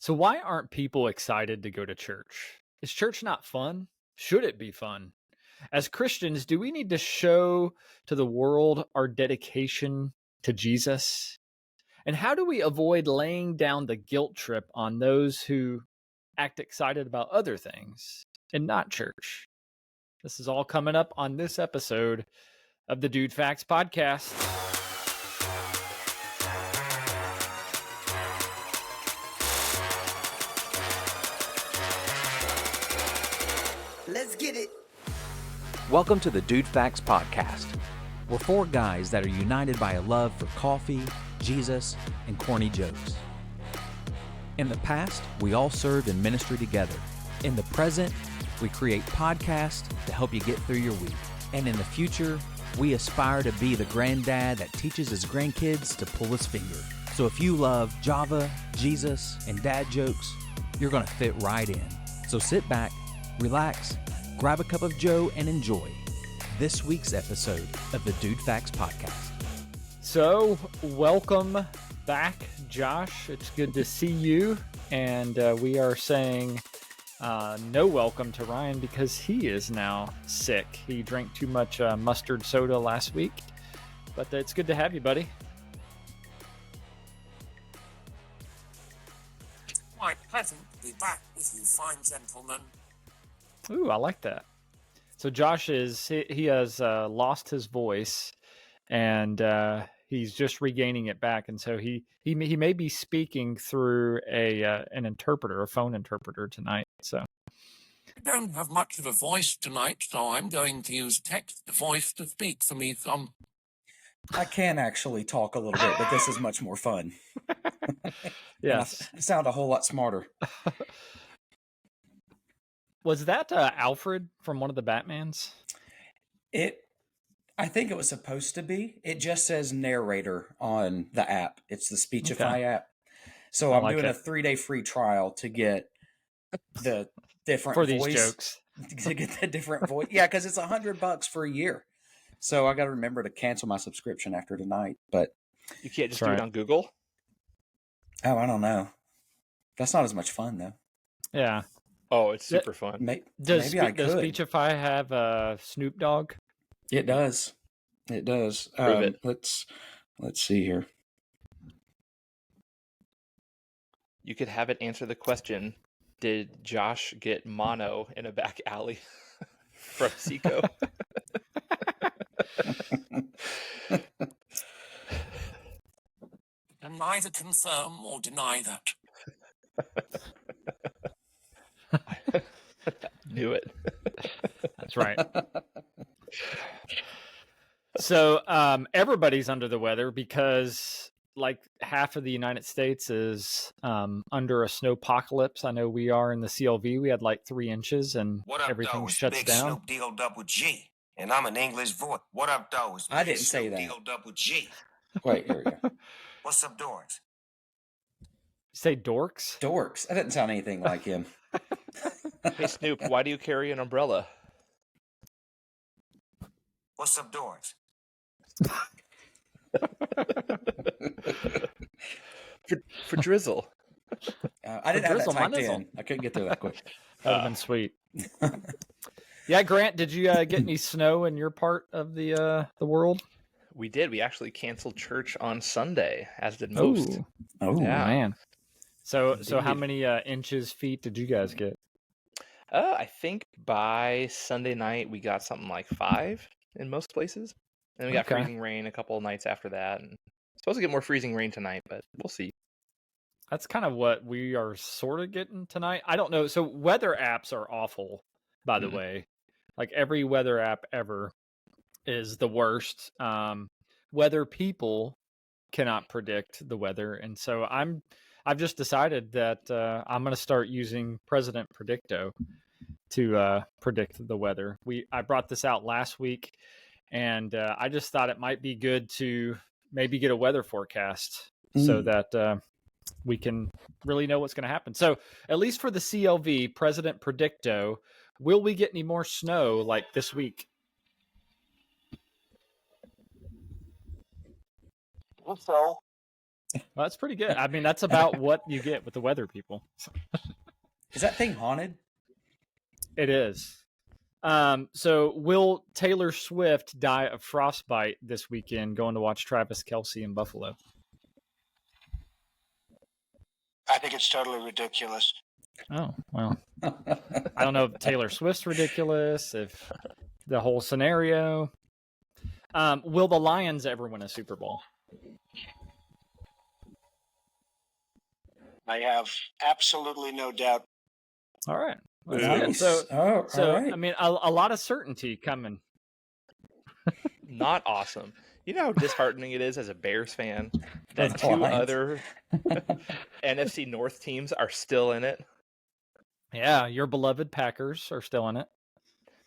So why aren't people excited to go to church? Is church not fun? Should it be fun? As Christians, do we need to show to the world our dedication to Jesus? And how do we avoid laying down the guilt trip on those who act excited about other things and not church? This is all coming up on this episode of the DudeFax podcast. Let's get it. Welcome to the DudeFax podcast. We're four guys that are united by a love for coffee, Jesus, and corny jokes. In the past, we all served in ministry together. In the present, we create podcasts to help you get through your week. And in the future, we aspire to be the granddad that teaches his grandkids to pull his finger. So if you love Java, Jesus, and dad jokes, you're going to fit right in. So sit back, relax, grab a cup of Joe, and enjoy this week's episode of the DudeFax podcast. So, welcome back, Josh. It's good to see you. And we are saying no welcome to Ryan because he is now sick. He drank too much mustard soda last week. But it's good to have you, buddy. Quite pleasant to be back with you, fine gentlemen. Ooh, I like that. So Josh he has lost his voice, and he's just regaining it back, and so he may be speaking through an interpreter, a phone interpreter tonight. So I don't have much of a voice tonight, so I'm going to use text to voice to speak for me. I can actually talk a little bit, but this is much more fun. Yes, I sound a whole lot smarter. Was that Alfred from one of the Batmans? I think it was supposed to be. It just says narrator on the app. It's the Speechify app. So I'm doing a 3-day free trial to get the different for voice. These jokes. To get the different voice. Yeah, because it's $100 for a year. So I got to remember to cancel my subscription after tonight. But you can't just do it on Google? Oh, I don't know. That's not as much fun, though. Yeah. Oh, it's super fun. Does Speechify have Snoop Dogg? It does. It does. Prove it. Let's see here. You could have it answer the question, did Josh get mono in a back alley from Seco? Can neither confirm or deny that. Knew it. That's right. So everybody's under the weather because like half of the United States is under a snowpocalypse. I know we are in the CLV. We had like 3 inches and what up, everything though? It's shuts Big down. Snoop D-O-double-G, and I'm an English voice. What up, though? It's I Big didn't say Snoop that. D-O-double-G. Wait, here we go. What's up, dorks? Say dorks? Dorks. That didn't sound anything like him. Hey, Snoop, why do you carry an umbrella? What's up, dorks? for drizzle. I didn't have that drizzle, typed nizzle. in. I couldn't get there that quick. That would have been sweet. Yeah, Grant, did you get any snow in your part of the world? We did. We actually canceled church on Sunday, as did most. Oh, Yeah. Man. So how Indeed. many inches, feet did you guys get? I think by Sunday night we got something like 5 in most places. And we got Okay. freezing rain a couple of nights after that. And supposed to get more freezing rain tonight, but we'll see. That's kind of what we are sort of getting tonight. I don't know. So weather apps are awful, by the way. Like every weather app ever is the worst. Weather people cannot predict the weather. And so I've just decided that I'm going to start using President Predicto to predict the weather. I brought this out last week, and I just thought it might be good to maybe get a weather forecast so that we can really know what's going to happen. So at least for the CLV, President Predicto, will we get any more snow like this week? So, Well, that's pretty good. I mean, that's about what you get with the weather people. Is that thing haunted? It is. So will Taylor Swift die of frostbite this weekend going to watch Travis Kelce in Buffalo? I think it's totally ridiculous. Oh, well. I don't know if Taylor Swift's ridiculous, if the whole scenario. Will the Lions ever win a Super Bowl? I have absolutely no doubt. All right. Well, Nice. So, all right. I mean, a lot of certainty coming. Not awesome. You know how disheartening it is as a Bears fan that The two Lions. other NFC North teams are still in it? Yeah, your beloved Packers are still in it.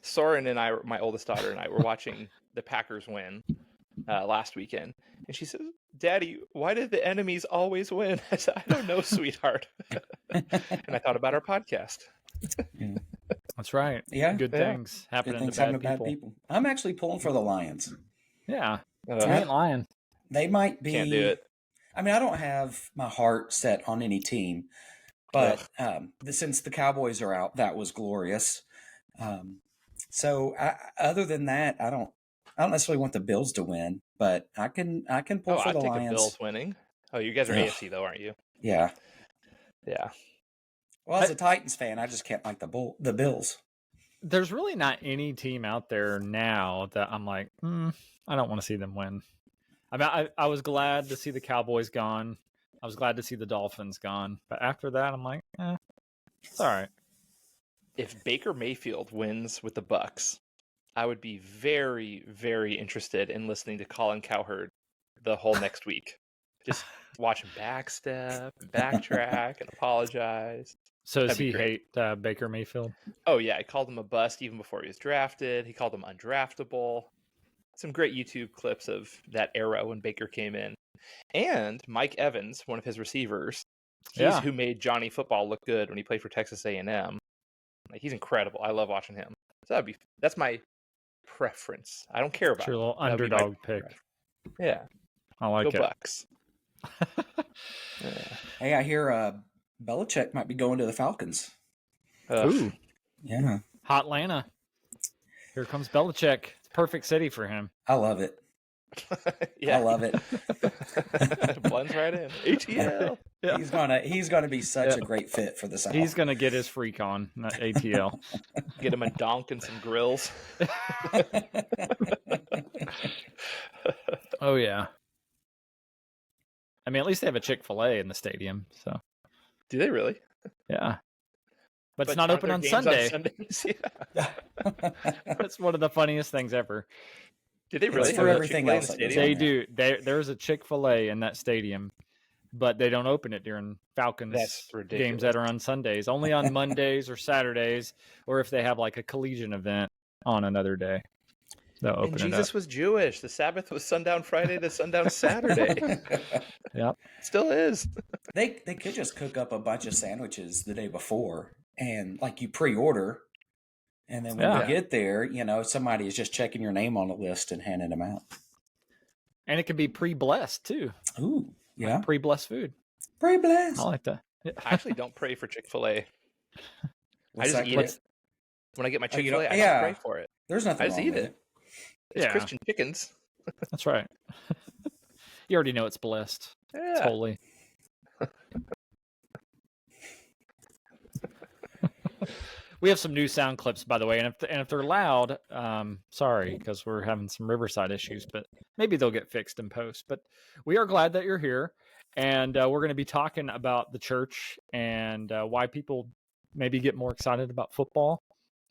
Soren and I, my oldest daughter and I, were watching the Packers win last weekend. And she says, "Daddy, why did the enemies always win?" I said, "I don't know, sweetheart." And I thought about our podcast. That's right. Yeah. Good Yeah. things happening Good things to happen bad to people. bad people. I'm actually pulling for the Lions. Yeah. Uh, I ain't lying. They might be. Can't do it. I mean, I don't have my heart set on any team, but since the Cowboys are out, that was glorious. Other than that, I don't necessarily want the Bills to win, but I can pull Oh, for I'd the take Lions. a Bills winning. Oh, you guys are Ugh. AFC though, aren't you? Yeah. Yeah. Well, as a Titans fan, I just can't like the Bills. There's really not any team out there now that I'm like, I don't want to see them win. I mean, I was glad to see the Cowboys gone. I was glad to see the Dolphins gone. But after that, I'm like, it's all right. If Baker Mayfield wins with the Bucks, I would be very, very interested in listening to Colin Cowherd the whole next week. Just watch him backstep, backtrack, and apologize. So does That'd be he great. hate Baker Mayfield? Oh, yeah. He called him a bust even before he was drafted. He called him undraftable. Some great YouTube clips of that era when Baker came in. And Mike Evans, one of his receivers, he's who made Johnny Football look good when he played for Texas A&M. Like, he's incredible. I love watching him. So that's my preference. I don't care about It's your little That'd be my underdog pick. preference. Yeah. I like Go it. Bucks. Yeah. Hey, I hear Belichick might be going to the Falcons. Ooh, Yeah, hot Atlanta. Here comes Belichick. Perfect city for him. I love it. Yeah. I love it. Blends right in. ATL. Yeah. He's gonna be such a great fit for the South. He's going to get his freak on, not ATL. Get him a donk and some grills. Oh, yeah. I mean, at least they have a Chick-fil-A in the stadium. So, Do they really? yeah. But it's not aren't open there on games Sunday. Sundays? Yeah. That's one of the funniest things ever. Do they really It's have for a everything Chick-fil-A in else the that goes stadium? on. They do. There's a Chick-fil-A in that stadium, but they don't open it during Falcons That's ridiculous. games that are on Sundays. Only on Mondays or Saturdays, or if they have like a collegiate event on another day. They'll open And it Jesus up. was Jewish. The Sabbath was sundown Friday to sundown Saturday. Yep. Still is. They could just cook up a bunch of sandwiches the day before, and like you pre-order, and then when Yeah. you get there, somebody is just checking your name on a list and handing them out. And it can be pre-blessed too. Ooh, yeah, Pre-blessed food. pre-blessed. I like that. Yeah. I actually don't pray for Chick-fil-A. What's just that, eat Chris? it. When I get my Oh, you Chick-fil-A, don't- I yeah. don't pray for it. There's nothing I just wrong eat with it. It's Yeah. Christian chickens. That's right. You already know it's blessed. It's Yeah. holy. We have some new sound clips, by the way, and if they're loud, sorry, because we're having some Riverside issues, but maybe they'll get fixed in post. But we are glad that you're here, and we're going to be talking about the church and why people maybe get more excited about football,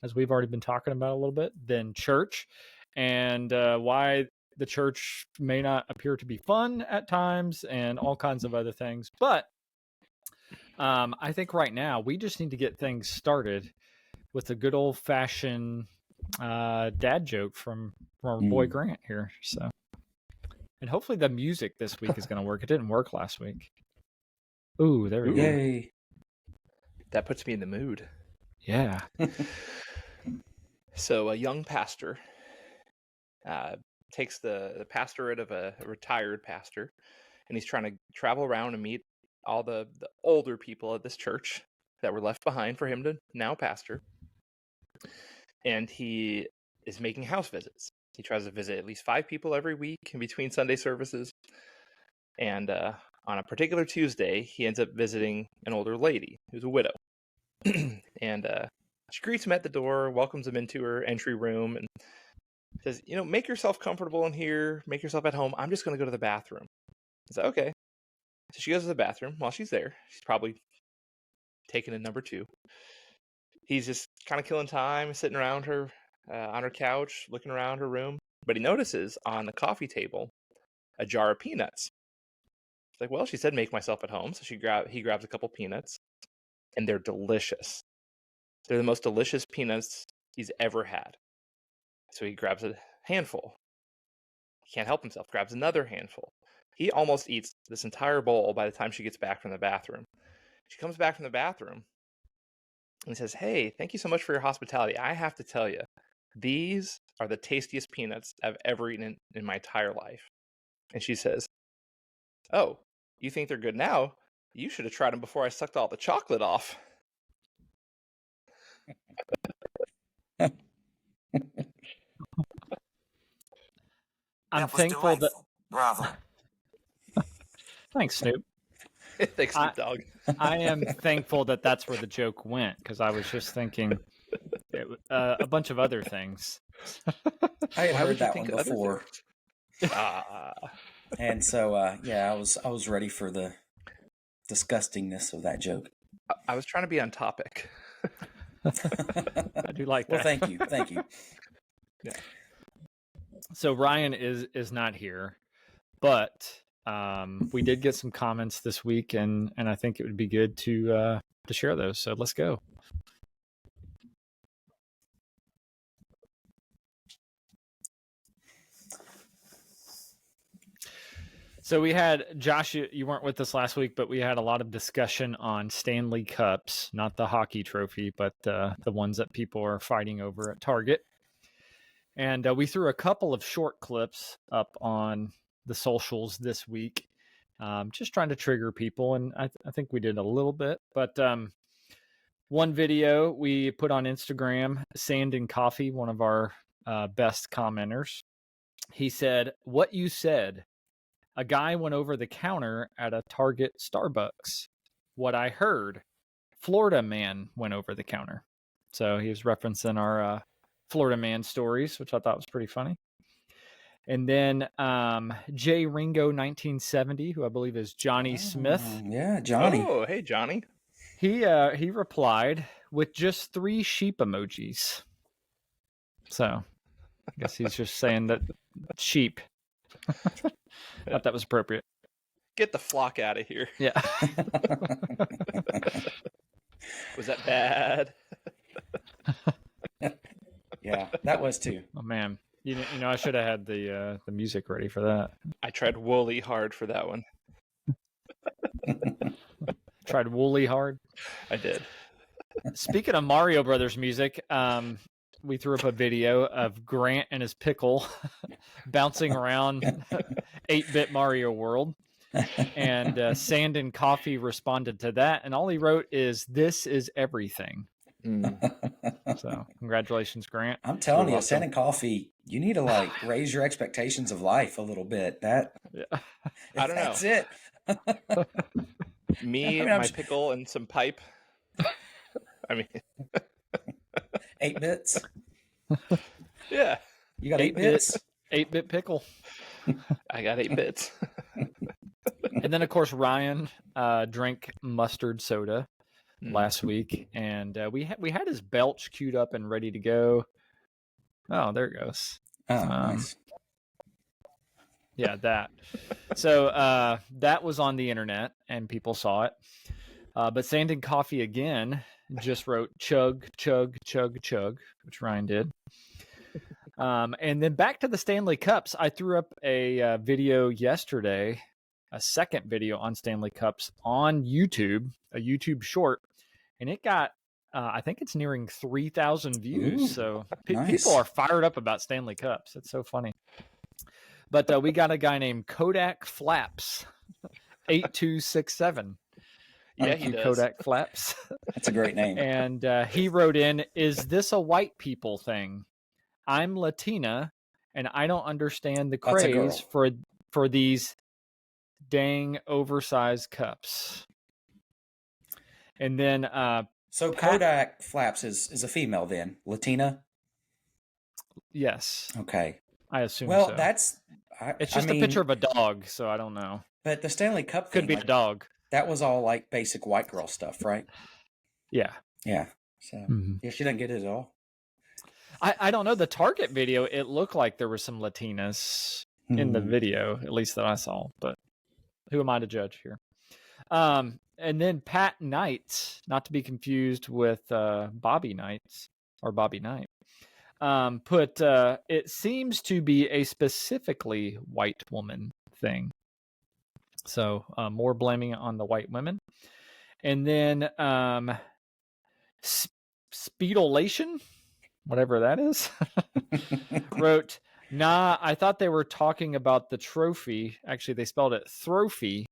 as we've already been talking about a little bit, than church, and why the church may not appear to be fun at times, and all kinds of other things. But I think right now we just need to get things started with a good old fashioned dad joke from our boy Grant here. So, and hopefully the music this week is going to work. It didn't work last week. Ooh, there we go. Yay! That puts me in the mood. Yeah. So a young pastor takes the pastorate of a retired pastor and he's trying to travel around and meet all the older people at this church that were left behind for him to now pastor. And he is making house visits. He tries to visit at least 5 people every week in between Sunday services. And on a particular Tuesday, he ends up visiting an older lady who's a widow. And she greets him at the door, welcomes him into her entry room, and says, make yourself comfortable in here, make yourself at home. I'm just going to go to the bathroom. He's like, okay. So she goes to the bathroom. While she's there, she's probably taking a number 2. He's just kind of killing time, sitting around her on her couch, looking around her room. But he notices on the coffee table a jar of peanuts. He's like, well, she said make myself at home. So he grabs a couple peanuts, and they're delicious. They're the most delicious peanuts he's ever had. So he grabs a handful. He can't help himself, grabs another handful. He almost eats this entire bowl by the time she gets back from the bathroom. She comes back from the bathroom and says, hey, thank you so much for your hospitality. I have to tell you, these are the tastiest peanuts I've ever eaten in my entire life. And she says, oh, you think they're good now? You should have tried them before I sucked all the chocolate off. I'm thankful that... Bravo. Thanks, Snoop. Thanks, Snoop Dogg. I am thankful that that's where the joke went, because I was just thinking a bunch of other things. I had heard that one before. And so, I was ready for the disgustingness of that joke. I was trying to be on topic. I do like that. Well, thank you. Yeah. So Ryan is not here, but we did get some comments this week, and I think it would be good to share those. So let's go. So we had, Josh, you weren't with us last week, but we had a lot of discussion on Stanley Cups, not the hockey trophy, but the ones that people are fighting over at Target. And we threw a couple of short clips up on the socials this week, just trying to trigger people. And I think we did a little bit. But one video we put on Instagram, Sand and Coffee, one of our best commenters, he said, what you said. A guy went over the counter at a Target Starbucks. What I heard, Florida man went over the counter. So he was referencing our Florida man stories, which I thought was pretty funny. And then J. Ringo 1970, who I believe is Johnny Smith. Yeah, Johnny. Oh, hey, Johnny. He replied with just 3 sheep emojis. So I guess he's just saying that sheep. Thought that was appropriate. Get the flock out of here. Yeah. Was that bad? Yeah, that was too. Oh man, you know I should have had the music ready for that. I tried woolly hard for that one. Tried woolly hard. I did. Speaking of Mario Brothers music, we threw up a video of Grant and his Pickle bouncing around 8-bit Mario World. And Sand and Coffee responded to that. And all he wrote is, this is everything. So congratulations, Grant. I'm telling you, Sand and Coffee, you need to raise your expectations of life a little bit. I don't know. That's it. My pickle and some pipe. I mean... 8 bits. Yeah. You got 8 bits? 8-bit Pickle. I got 8 bits. And then, of course, Ryan drank mustard soda last week. And we had his belch queued up and ready to go. Oh, there it goes. Oh, nice. Yeah, that. So that was on the internet, and people saw it. But Sand and Coffee again just wrote chug, chug, chug, chug, which Ryan did. And then back to the Stanley Cups. I threw up a video yesterday, a second video on Stanley Cups on YouTube, a YouTube short, and it got, I think it's nearing 3,000 views. Ooh, so nice. People are fired up about Stanley Cups. It's so funny. But we got a guy named Kodak Flaps 8267. Yeah, Thank he you, does. Kodak Flaps. That's a great name. And he wrote in, "Is this a white people thing? I'm Latina, and I don't understand the That's a craze girl. for these dang oversized cups." And then So Pat- Kodak Flaps is a female then, Latina. yes, Okay. I assume Well, so. that's It's just a picture of a dog, so I don't know. But the Stanley Cup Could thing, be like, a dog. that was all like basic white girl stuff, right? Yeah. Yeah. So yeah, she doesn't get it at all. I don't know. The Target video, it looked like there were some Latinas in the video, at least that I saw. But who am I to judge here? And then Pat Knight, not to be confused with Bobby Knight or Bobby Knight, put it seems to be a specifically white woman thing. So more blaming on the white women. And then Speedolation, whatever that is, wrote, "Nah, I thought they were talking about the trophy. Actually, they spelled it trophy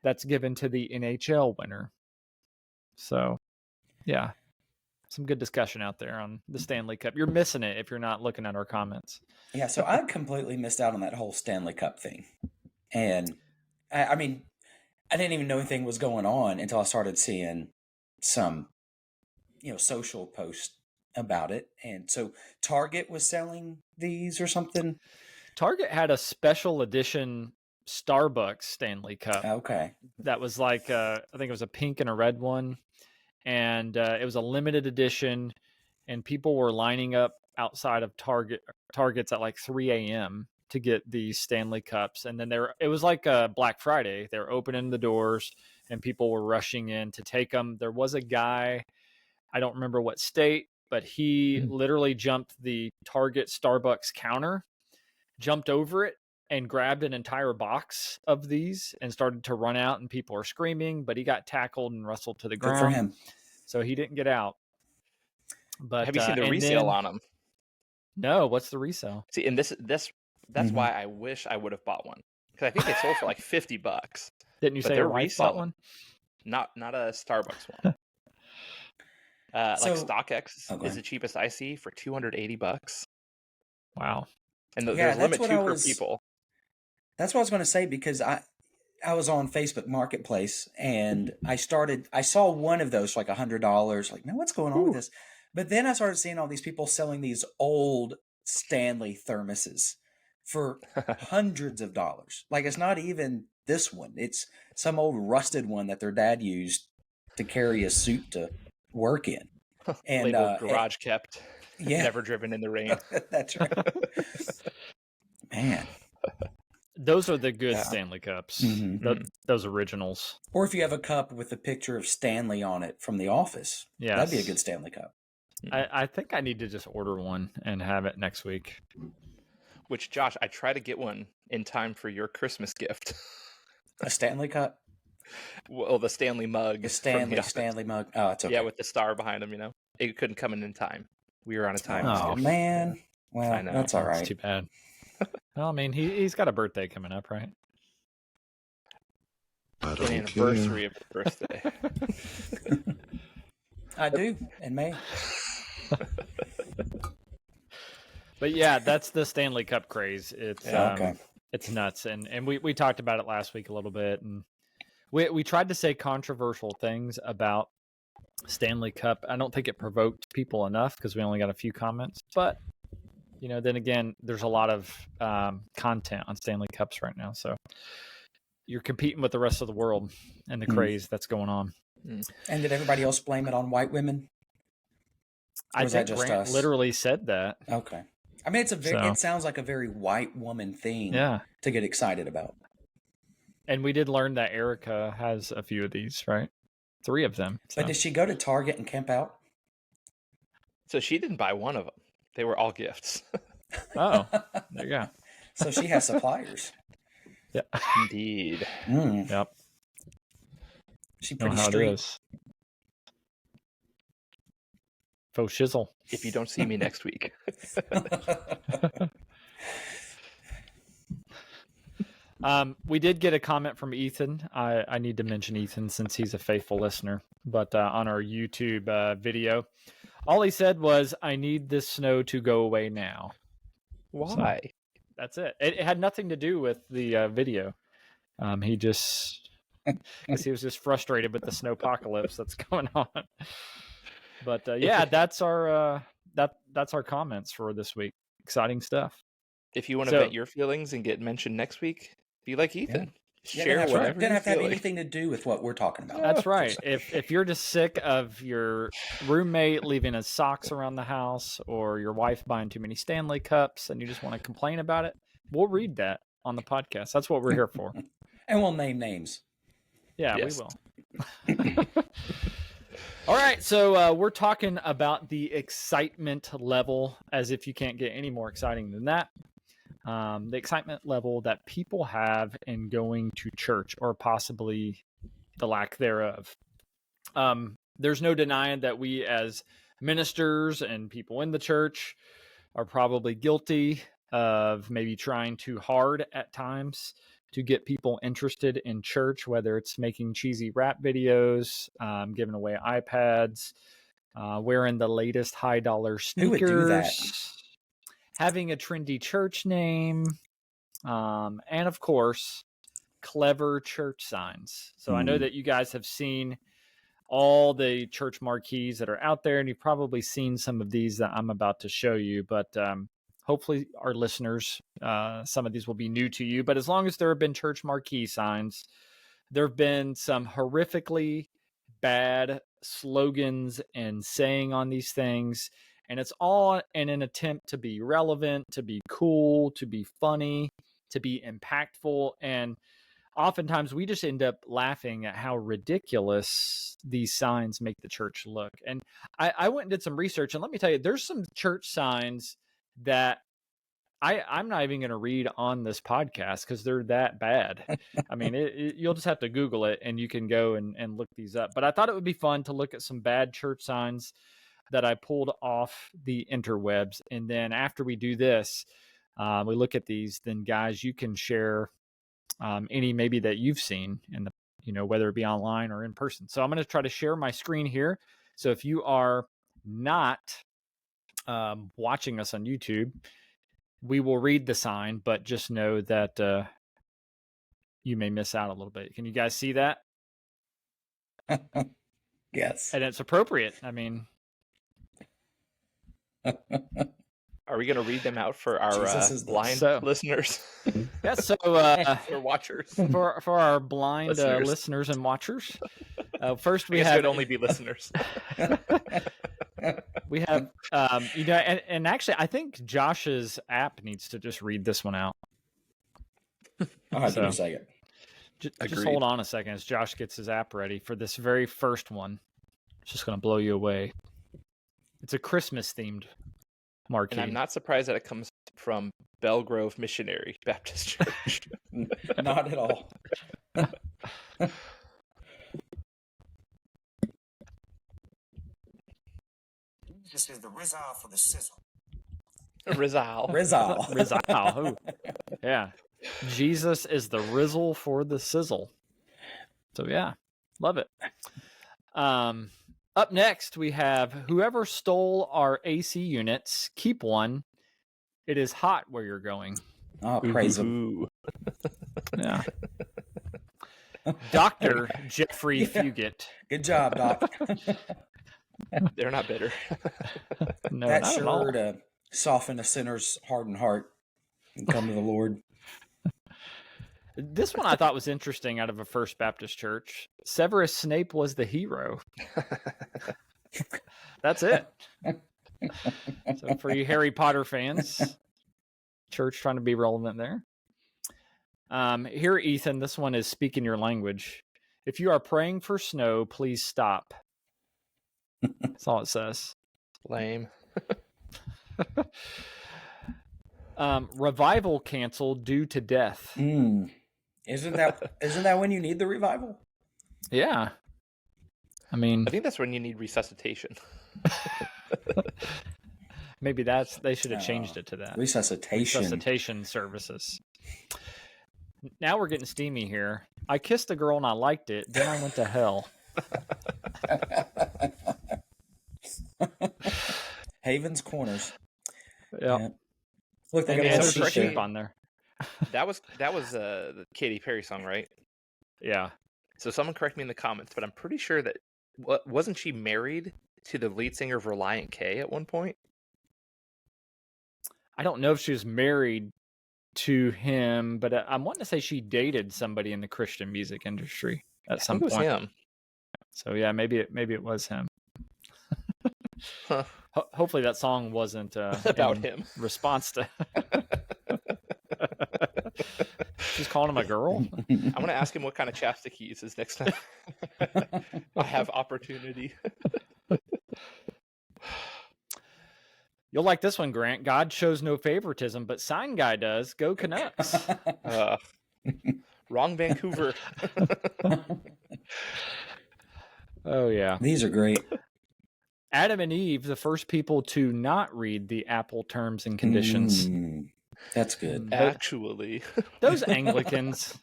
that's given to the NHL winner." So, yeah, some good discussion out there on the Stanley Cup. You're missing it if you're not looking at our comments. Yeah, so I completely missed out on that whole Stanley Cup thing. And I mean, I didn't even know anything was going on until I started seeing some, social posts about it. And so Target was selling these or something. Target had a special edition Starbucks Stanley Cup. Okay. That was like, I think it was a pink and a red one. And it was a limited edition. And people were lining up outside of Targets at like 3 a.m. to get these Stanley Cups. And then it was like a Black Friday. They were opening the doors and people were rushing in to take them. There was a guy, I don't remember what state, but he literally jumped the Target Starbucks counter, jumped over it, and grabbed an entire box of these and started to run out, and people are screaming, but he got tackled and wrestled to the ground. Good for him. So he didn't get out. But have you seen the resale on them? No, what's the resale? See, and that's why I wish I would have bought one, because I think they sold for like $50. Didn't you say your wife bought one? Not a Starbucks one. Like StockX is the cheapest I see for $280. Wow. And there's a limit per people. That's what I was going to say, because I was on Facebook Marketplace and I saw one of those for like $100. Like, man, what's going on with this? But then I started seeing all these people selling these old Stanley thermoses for hundreds of dollars. Like, it's not even this one. It's some old rusted one that their dad used to carry a suit to work in. And labeled garage kept. Yeah. Never driven in the rain. That's right. Man. Those are the good Stanley Cups. Those originals. Or if you have a cup with a picture of Stanley on it from The Office, that'd be a good Stanley Cup. I think I need to just order one and have it next week. Which, Josh, I try to get one in time for your Christmas gift. A Stanley Cup? Well, the Stanley mug. The Stanley mug. Oh, it's okay. Yeah, with the star behind him, It couldn't come in time. We were on a time. Oh, man. Well, I know. That's all right. It's too bad. Well, I mean, he's got a birthday coming up, right? An anniversary of the birthday. I do, in May. But yeah, that's the Stanley Cup craze. It's it's nuts, and we talked about it last week a little bit, and we tried to say controversial things about Stanley Cup. I don't think it provoked people enough because we only got a few comments, but then again, there's a lot of content on Stanley Cups right now, so you're competing with the rest of the world and the craze that's going on. And did everybody else blame it on white women? I think Grant literally said that. Okay. I mean, it sounds like a very white woman thing to get excited about. And we did learn that Erica has a few of these, right? 3 of them. So. But did she go to Target and camp out? So she didn't buy one of them. They were all gifts. Oh, there you go. So she has suppliers. Yeah. Indeed. Yep. She pretty street. Faux shizzle. If you don't see me next week. We did get a comment from Ethan. I need to mention Ethan since he's a faithful listener. But on our YouTube video, all he said was, "I need this snow to go away now." Why? So, that's it. It had nothing to do with the video. He just, I guess he was just frustrated with the snowpocalypse that's going on. But yeah, that's our comments for this week. Exciting stuff. If you want to vent your feelings and get mentioned next week, be like Ethan. Share that's whatever right. Doesn't have to have feeling. anything to do with what we're talking about. That's right. If you're just sick of your roommate leaving his socks around the house, or your wife buying too many Stanley cups, and you just want to complain about it, we'll read that on the podcast. That's what we're here for. And we'll name names. Yeah, we will. All right, so we're talking about the excitement level, as if you can't get any more exciting than that. The excitement level that people have in going to church, or possibly the lack thereof. There's no denying that we as ministers and people in the church are probably guilty of maybe trying too hard at times to get people interested in church, whether it's making cheesy rap videos, giving away iPads, wearing the latest $high sneakers. Who would do that? Having a trendy church name, and of course, clever church signs. So I know that you guys have seen all the church marquees that are out there, and you've probably seen some of these that I'm about to show you, but hopefully our listeners, some of these will be new to you, but as long as there have been church marquee signs, there have been some horrifically bad slogans and saying on these things. And it's all in an attempt to be relevant, to be cool, to be funny, to be impactful. And oftentimes we just end up laughing at how ridiculous these signs make the church look. And I went and did some research, and let me tell you, there's some church signs that I'm not even going to read on this podcast because they're that bad. I mean, you'll just have to Google it and you can go and look these up. But I thought it would be fun to look at some bad church signs that I pulled off the interwebs. And then after we do this, we look at these, then guys, you can share any maybe that you've seen in the, whether it be online or in person. So I'm going to try to share my screen here. So if you are not watching us on YouTube, we will read the sign, but just know that you may miss out a little bit. Can you guys see that? Yes. And it's appropriate. I mean, are we going to read them out for our blind listeners? Yes. So for watchers, for our blind listeners and watchers. First, we have only be listeners. We have, and actually, I think Josh's app needs to just read this one out. I'll have to a second. Just hold on a second as Josh gets his app ready for this very first one. It's just going to blow you away. It's a Christmas themed marquee. And I'm not surprised that it comes from Belgrove Missionary Baptist Church. Not at all. This is the Rizal for the sizzle. Rizal. Oh, yeah. Jesus is the rizzle for the sizzle. So yeah, love it. Up next, we have whoever stole our AC units, keep one. It is hot where you're going. Oh, praise him. Yeah. Dr. Jeffrey Fugit. Good job, Doc. They're not bitter. No, that's not sure at all. to soften a sinner's hardened heart and come to the Lord. This one I thought was interesting out of a First Baptist church. Severus Snape was the hero. That's it. So for you Harry Potter fans, church trying to be relevant there. Here, Ethan, this one is speaking your language. If you are praying for snow, please stop. That's all it says. Lame. Revival canceled due to death. Isn't that when you need the revival? Yeah. I mean, I think that's when you need resuscitation. Maybe they should have changed it to that. Resuscitation Services. Now we're getting steamy here. I kissed a girl and I liked it. Then I went to hell. Haven's Corners. Yeah. Look, they And got a yeah, little There's a correct sheep me. sheep on there. That was the Katy Perry song, right? Yeah. So someone correct me in the comments, but I'm pretty sure that wasn't she married to the lead singer of Reliant K at one point? I don't know if she was married to him, but I'm wanting to say she dated somebody in the Christian music industry at I some think it was point. him. So yeah, maybe it was him. Huh. Hopefully that song wasn't About in him. response to. She's calling him a girl. I'm gonna ask him what kind of chapstick he uses next time I have opportunity. You'll like this one, Grant. God shows no favoritism, but Sign Guy does. Go Canucks. Wrong Vancouver. Oh yeah. These are great. Adam and Eve, the first people to not read the Apple terms and conditions. That's good. Actually, Those Anglicans.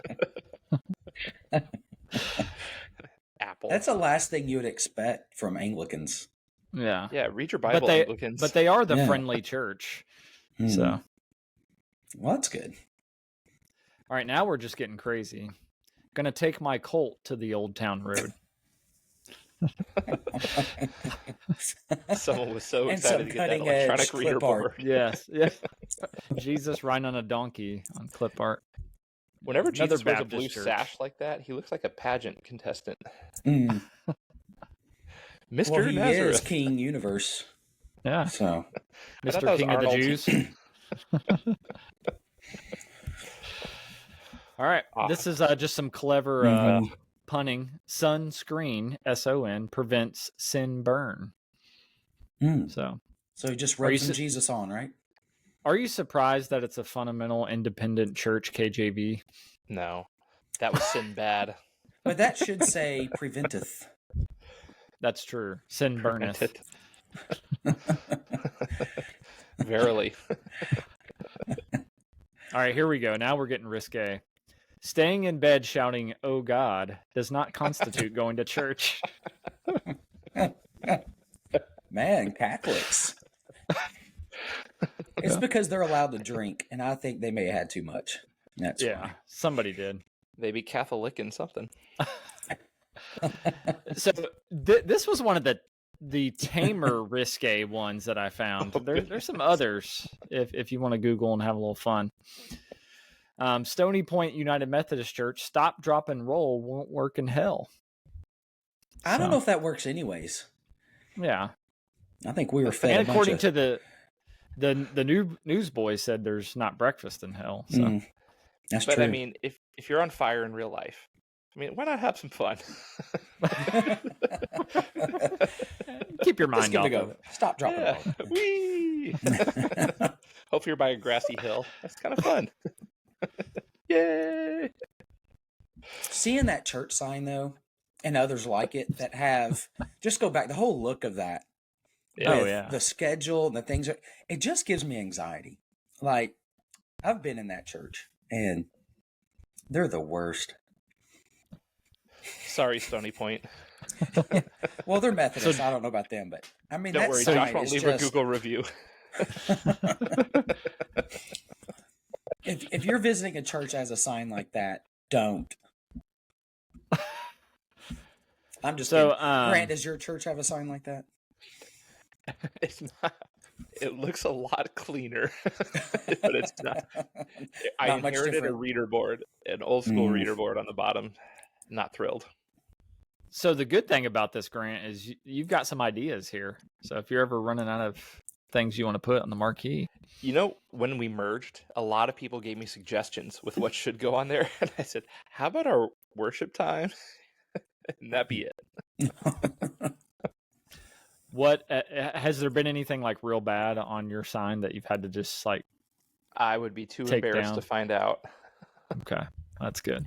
Apple. That's the last thing you would expect from Anglicans. Yeah. Yeah, read your Bible, But Anglicans. they are the Yeah. friendly church. Hmm. So, Well, that's good. all right, now we're just getting crazy. Gonna take my colt to the Old Town Road. Someone was so And excited some to get that cutting-edge electronic reader clip art. board. Yes. Yeah. Jesus riding on a donkey on clip art. Whenever Another Jesus wears a Baptist blue church. sash like that, he looks like a pageant contestant. Mm. Mr. Well, he Nazareth. is King Universe. Yeah. So I thought that Mr. was King of the Arnold. Jews. All right. Ah. This is just some clever Mhm. punning. Sunscreen, SON, prevents sin burn. So, So he just Are you rubs some s- Jesus on, right? are you surprised that it's a fundamental independent church, KJV? No, that was sin bad. But that should say preventeth. That's true. Sin burneth. Verily. All right, here we go. Now we're getting risque. Staying in bed shouting, "Oh God," does not constitute going to church. Man, Catholics. It's because they're allowed to drink, and I think they may have had too much. That's Yeah, why. somebody did. They be Catholic in something. So this was one of the tamer risque ones that I found. There's some others if you want to Google and have a little fun. Stony Point United Methodist Church, stop, drop, and roll won't work in hell. I don't So, know if that works anyways. Yeah, I think we were fed and a bunch according of... to the new newsboys said there's not breakfast in hell. So That's But true. I mean, if you're on fire in real life, I mean, why not have some fun? keep your Just mind give it a off go. of it. Stop, drop, and Yeah. roll. Whee! Hope you're by a grassy hill. That's kind of fun. Yay! Seeing that church sign, though, and others like it that have... Just go back. The whole look of that. Yeah. Oh, with yeah. the schedule and the things, it just gives me anxiety. Like, I've been in that church, and they're the worst. Sorry, Stony Point. Well, they're Methodist. I don't know about them, but I mean, Don't that worry, sign Josh won't is leave just... a Google review. if you're visiting a church as a sign like that, don't. I'm just So, kidding. Grant, does your church have a sign like that? It's not. It looks a lot cleaner, but it's not. I Not much inherited a different. reader board, an old school reader board on the bottom. Not thrilled. So the good thing about this, Grant, is you've got some ideas here. So if you're ever running out of things you want to put on the marquee, You know, when we merged, a lot of people gave me suggestions with what should go on there, and I said, "How about our worship time?" And that be it. what has there been anything like real bad on your sign that you've had to just like? I would be too Take embarrassed down. to find out. Okay, that's good.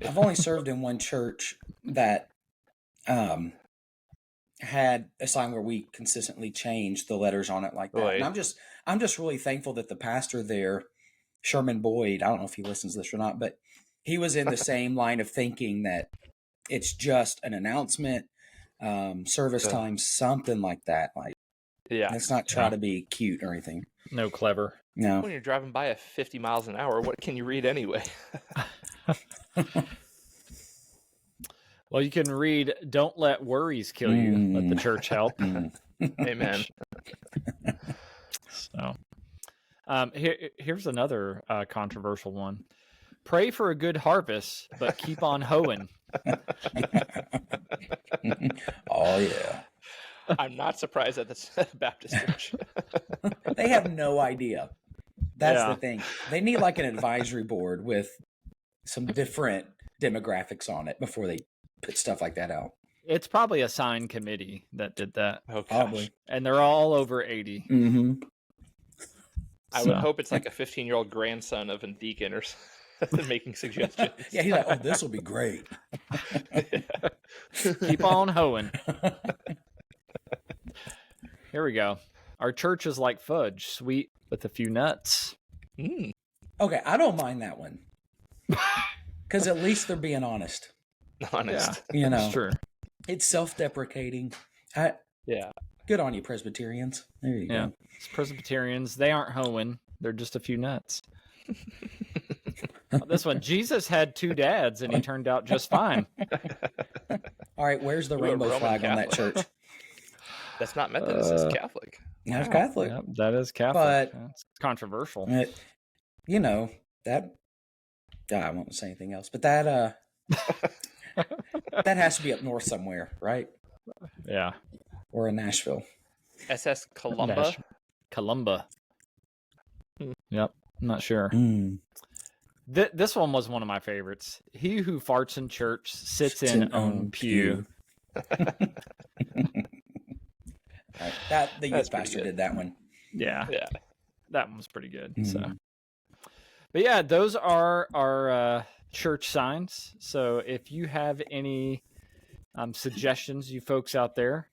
I've only served in one church that had a sign where we consistently changed the letters on it like that. Right. And I'm just really thankful that the pastor there, Sherman Boyd, I don't know if he listens to this or not, but he was in the same line of thinking that it's just an announcement, service time, something like that. Like, let's not try to be cute or anything. No clever. No. When you're driving by at 50 miles an hour, what can you read anyway? Well, you can read, "Don't let worries kill you. Let the church help." Amen. So, here's another controversial one. "Pray for a good harvest, but keep on hoeing." Oh, yeah. I'm not surprised at this Baptist church. They have no idea. That's the thing. They need like an advisory board with some different demographics on it before they put stuff like that out. It's probably a signed committee that did that. Oh, gosh. Probably. And they're all over 80. Mm-hmm. I would hope it's like a 15-year-old grandson of a deacon or something making suggestions. Yeah, he's like, oh, this will be great. Keep on hoeing. Here we go. "Our church is like fudge, sweet with a few nuts." Okay, I don't mind that one. Because at least they're being honest. Honest. You know, That's true. it's self-deprecating. Yeah. Good on you, Presbyterians. There you Yeah. go. It's Presbyterians. They aren't hoeing. They're just a few nuts. This one, "Jesus had 2 dads and he turned out just fine." All right, where's the You're a rainbow Roman flag on that Catholic. church? That's not Methodist, it's Catholic. That's Catholic. Yep, that is Catholic. But- It's controversial. You know, that... I won't say anything else. But that that has to be up north somewhere, right? Yeah. Or in Nashville. SS Columba. Columba. Yep. I'm not sure. Mm. This one was one of my favorites. "He who farts in church sits in own pew." That the That's youth pretty pastor good. did that one. Yeah. Yeah. That one was pretty good. Mhm. So, but yeah, those are our church signs. So if you have any suggestions, you folks out there,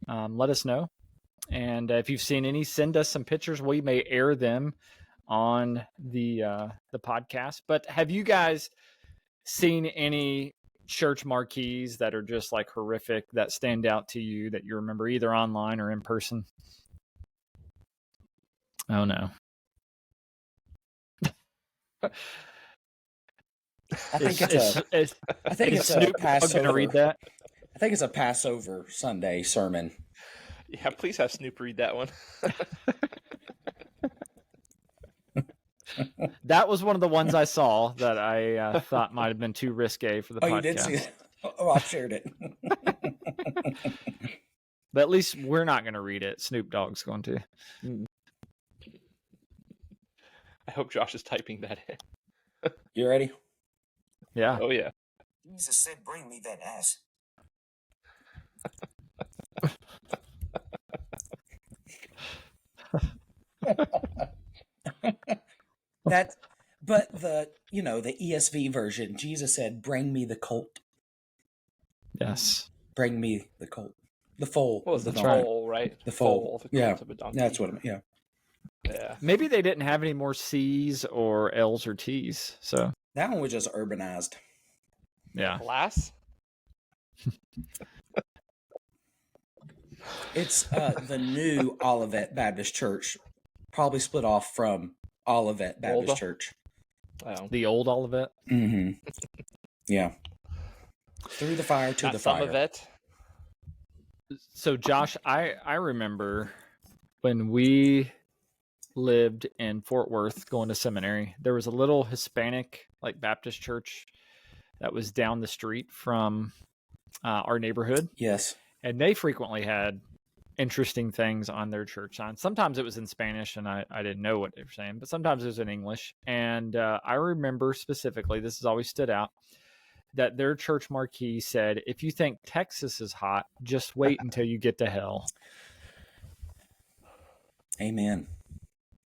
let us know. And if you've seen any, send us some pictures. We may air them on the podcast. But have you guys seen any church marquees that are just like horrific, that stand out to you, that you remember either online or in person? Oh no. I think I think is it's Snoop a Dogg Passover. gonna read that? I think it's a Passover Sunday sermon. Yeah, please have Snoop read that one. That was one of the ones I saw that I thought might have been too risque for the podcast. You did see it? Oh, I shared it. But at least we're not going to read it. Snoop Dogg's going to. I hope Josh is typing that in. You ready? Yeah. Oh, yeah. Jesus said, bring me that ass. But the ESV version, Jesus said, "Bring me the colt. Yes. Bring me the colt, the foal." What was the of donkey." foal, right? The foal. The Yeah. colt of a donkey. That's what I mean. Yeah. Yeah. Maybe they didn't have any more C's or L's or T's. So, That one was just urbanized. yeah. Glass? It's the new Olivet Baptist Church, probably split off from Olivet Baptist Olda? Church. Oh. The old Olivet. Mm-hmm. Yeah. Through the fire to Not the some fire. of it. So, Josh, I remember when we lived in Fort Worth going to seminary, there was a little Hispanic like Baptist church that was down the street from our neighborhood. Yes. And they frequently had interesting things on their church signs. Sometimes it was in Spanish and I didn't know what they were saying, but sometimes it was in English. And I remember specifically, this has always stood out, that their church marquee said, "If you think Texas is hot, just wait until you get to hell." Amen.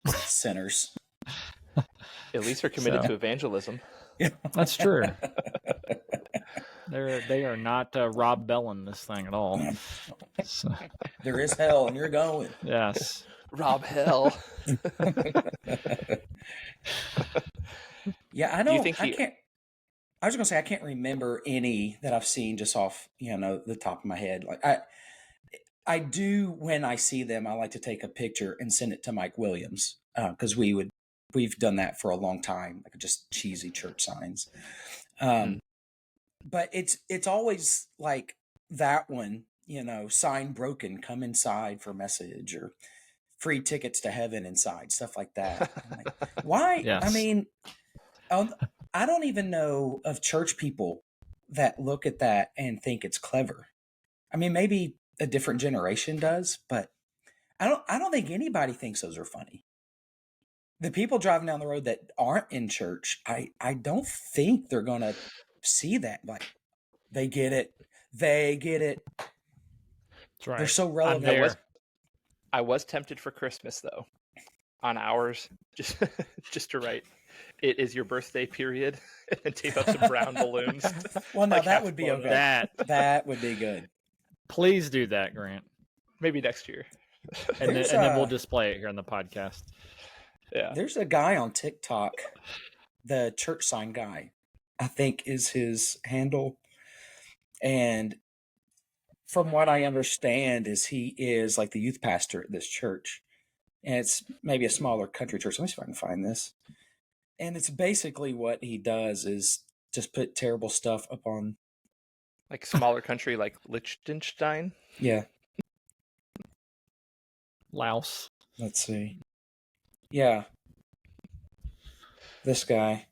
Sinners. At least they're committed So. to evangelism. That's true. They are not Rob Bellin this thing at all. So, There is hell, and you're going. yes. Rob Hell. Yeah, I Do you don't. think I he- can't. I was going to say I can't remember any that I've seen just off, the top of my head. Like I do when I see them, I like to take a picture and send it to Mike Williams because we've done that for a long time, like just cheesy church signs. But it's always like that one, sign broken, come inside for message, or free tickets to heaven inside, stuff like that. I'm like, why? Yes. I mean, I don't even know of church people that look at that and think it's clever. I mean, maybe a different generation does, but I don't think anybody thinks those are funny. The people driving down the road that aren't in church, I don't think they're going to see that. Like, they get it. They get it. That's right. They're so relevant. I was tempted for Christmas, though, on ours, just to write, "It is your birthday period," and tape up some brown balloons. Well, no, like that would be okay. That would be good. Please do that, Grant. Maybe next year. And then we'll display it here on the podcast. Yeah. There's a guy on TikTok, the church sign guy, I think is his handle. And from what I understand is he is like the youth pastor at this church. And it's maybe a smaller country church. Let me see if I can find this. And it's basically what he does is just put terrible stuff up on. Like smaller country like Liechtenstein? Yeah. Laos. Let's see. Yeah. This guy.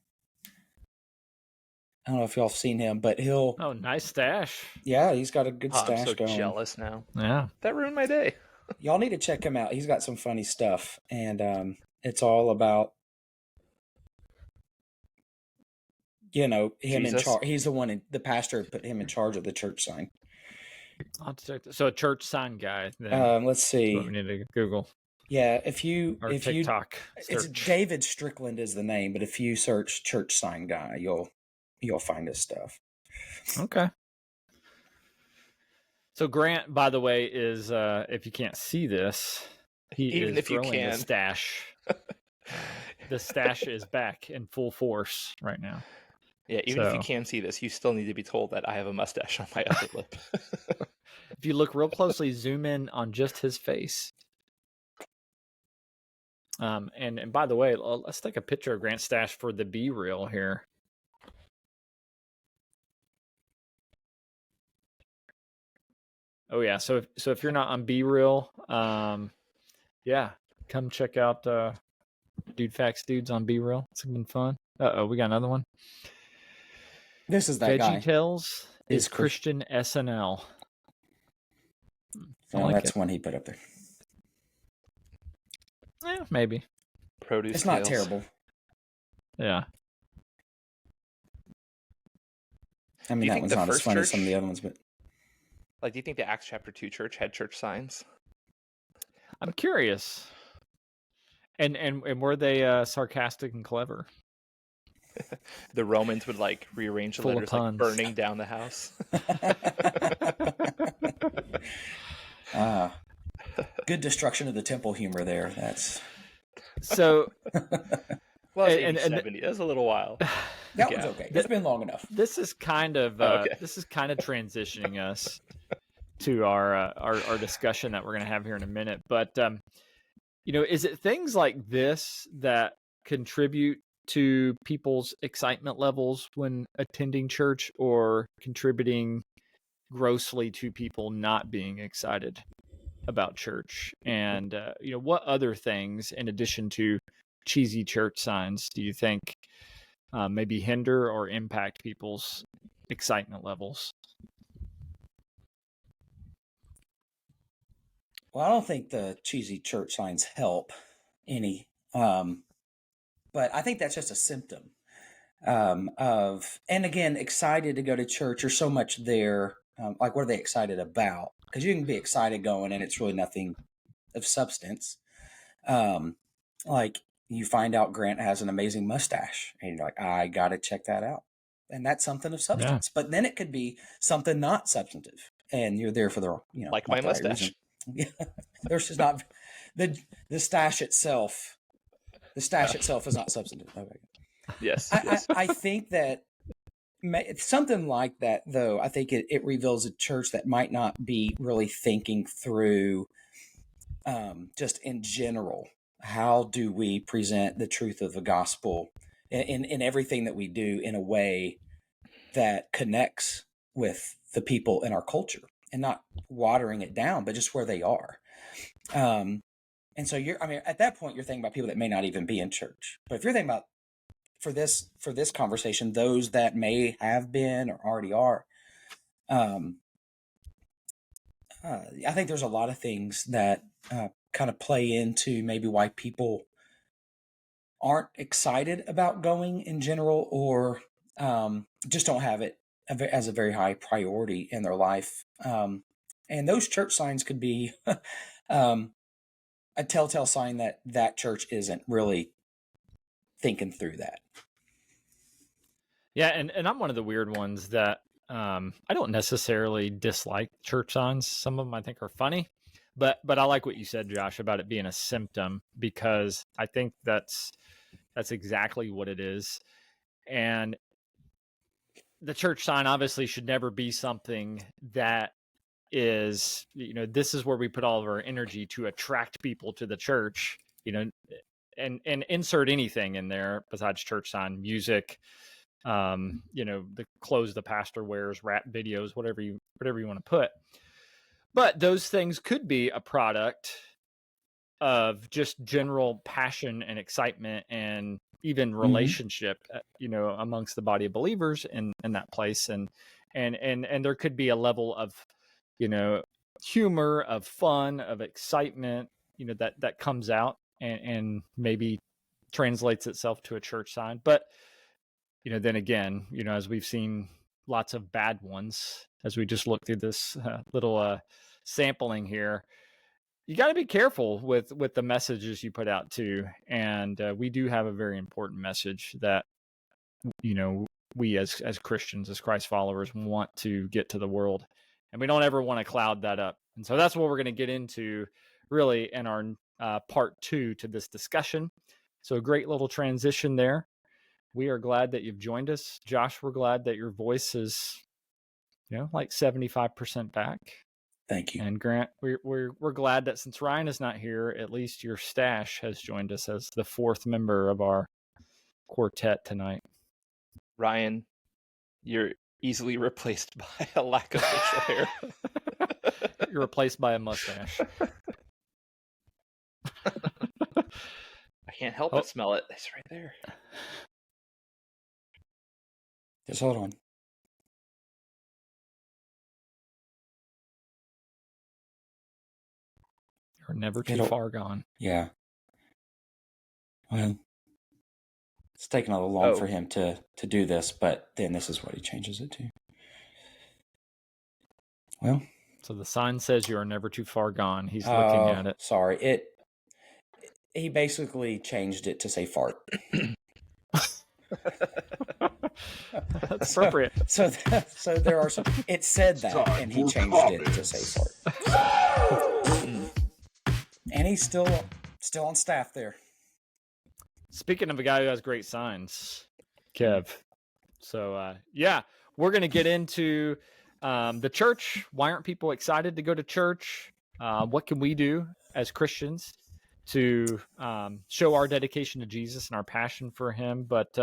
I don't know if y'all have seen him, but he'll... Oh, nice stash. Yeah, he's got a good stash I'm so going. jealous now. Yeah. That ruined my day. Y'all need to check him out. He's got some funny stuff. And it's all about, him Jesus. in charge. He's the one, the pastor put him in charge of the church sign. I'll check this. So a church sign guy. Then Let's see. what we need to Google. Yeah, if TikTok it's search. David Strickland is the name, but if you search church sign guy, you'll find his stuff. Okay. So Grant, by the way, is if you can't see this, Even is if you growing can. the stash. The stash is back in full force right now. Yeah, even if you can see this, you still need to be told that I have a mustache on my upper lip. If you look real closely, zoom in on just his face. And by the way, let's take a picture of Grant's stash for the B reel here. Oh yeah, so if you're not on B reel, yeah, come check out DudeFax Dudes on B reel. It's been fun. We got another one. This is that guy. VeggieTales is Christian SNL. Oh, that's one he put up there. Yeah, maybe. Produce. It's not Tales. terrible. Yeah. I mean, that one's not as funny as some of the other ones, but Like, do you think the Acts chapter 2 church had church signs? I'm curious. And were they sarcastic and clever? The Romans would like rearrange the Full of letters, like puns. burning down the house. good destruction of the temple humor there. That's So Well, And- it's 70. That was a little while. that one's okay. It's been long enough. this is kind of Okay. transitioning us to our discussion that we're going to have here in a minute. But is it things like this that contribute to people's excitement levels when attending church, or contributing grossly to people not being excited about church? And what other things, in addition to cheesy church signs, do you think maybe hinder or impact people's excitement levels? Well, I don't think the cheesy church signs help any. But I think that's just a symptom of, and again, excited to go to church. There's so much there. Like, what are they excited about? Because you can be excited going and it's really nothing of substance. Like, you find out Grant has an amazing mustache and you're like, I got to check that out. And that's something of substance. But then it could be something not substantive. And you're there for the, Like not my the right mustache. reason. Yeah. There's just not the stash itself. The stash itself is not substantive. Okay. Yes. I think that something like that, though, I think it reveals a church that might not be really thinking through, just in general, how do we present the truth of the gospel in everything that we do in a way that connects with the people in our culture, and not watering it down, but just where they are. And so at that point, you're thinking about people that may not even be in church. But if you're thinking about, for this conversation, those that may have been or already are, I think there's a lot of things that kind of play into maybe why people aren't excited about going in general, or just don't have it as a very high priority in their life. And those church signs could be a telltale sign that that church isn't really thinking through that. Yeah, and I'm one of the weird ones that I don't necessarily dislike church signs. Some of them I think are funny, but I like what you said, Josh, about it being a symptom, because I think that's exactly what it is. And the church sign obviously should never be something that is, this is where we put all of our energy to attract people to the church, and insert anything in there besides church sign, music, the clothes the pastor wears, rap videos, whatever you want to put. But those things could be a product of just general passion and excitement, and even relationship, amongst the body of believers in that place. And there could be a level of, humor, of fun, of excitement, that comes out and maybe translates itself to a church sign. But, then again, as we've seen lots of bad ones, as we just looked through this little sampling here, you got to be careful with the messages you put out too. And we do have a very important message that, we as Christians, as Christ followers, want to get to the world, and we don't ever want to cloud that up. And so that's what we're going to get into really in our part 2 to this discussion. So a great little transition there. We are glad that you've joined us. Josh, we're glad that your voice is, like 75% back. Thank you. And Grant, we're glad that since Ryan is not here, at least your stash has joined us as the 4th member of our quartet tonight. Ryan, you're easily replaced by a lack of facial hair. You're replaced by a mustache. I can't help but smell it. It's right there. Just hold on. You're never too far gone. Yeah. Well, it's taken a little long for him to do this, but then this is what he changes it to. Well, so the sign says you are never too far gone. He's looking at it. Sorry. He basically changed it to say fart. That's appropriate. So there are some. It said that, and he changed it to say fart. And he's still on staff there. Speaking of a guy who has great signs, Kev. So we're gonna get into the church. Why aren't people excited to go to church? What can we do as Christians to show our dedication to Jesus and our passion for him, but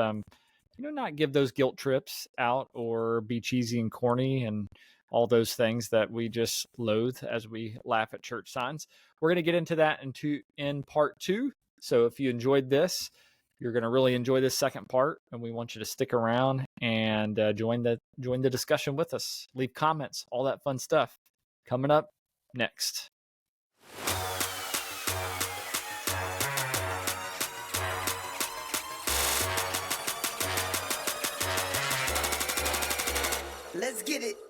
not give those guilt trips out or be cheesy and corny and all those things that we just loathe as we laugh at church signs. We're going to get into that in part 2. So if you enjoyed this, you're going to really enjoy this second part, and we want you to stick around and join the discussion with us. Leave comments, all that fun stuff coming up next. Let's get it.